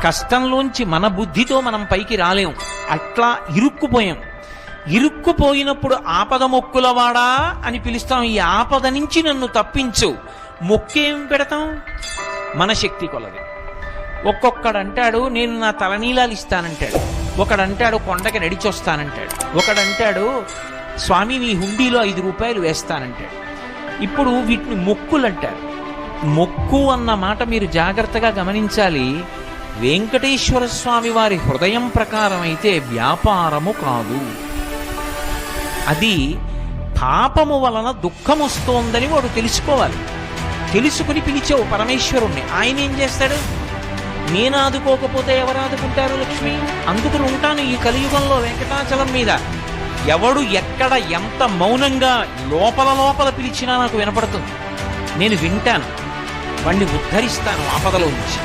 కష్టంలోంచి మన బుద్ధితో మనం పైకి రాలేం. అట్లా ఇరుక్కుపోయాం. ఇరుక్కుపోయినప్పుడు ఆపద మొక్కులవాడా అని పిలుస్తాం. ఈ ఆపద నుంచి నన్ను తప్పించు. మొక్కేం పెడతాం? మన శక్తి కొలది. ఒక్కొక్కడంటాడు నేను నా తలనీలాలు ఇస్తానంటాడు, ఒకడంటాడు కొండకి నడిచొస్తానంటాడు, ఒకడంటాడు స్వామి మీ హుండీలో 5 రూపాయలు వేస్తానంటాడు. ఇప్పుడు వీటిని మొక్కులు అంటారు. మొక్కు అన్న మాట మీరు జాగ్రత్తగా గమనించాలి. వెంకటేశ్వర స్వామి వారి హృదయం ప్రకారం అయితే వ్యాపారము కాదు. అది పాపము వలన దుఃఖం వస్తోందని వాడు తెలుసుకోవాలి. తెలుసుకుని పిలిచావు పరమేశ్వరుణ్ణి. ఆయన ఏం చేస్తాడు? నేను ఆదుకోకపోతే ఎవరు ఆదుకుంటారు లక్ష్మి? అందుకు ఉంటాను ఈ కలియుగంలో వెంకటాచలం మీద. ఎవడు ఎక్కడ ఎంత మౌనంగా లోపల లోపల పిలిచినా నాకు వినపడుతుంది. నేను వింటాను, వాణ్ణి ఉద్ధరిస్తాను ఆపదలో నుంచి.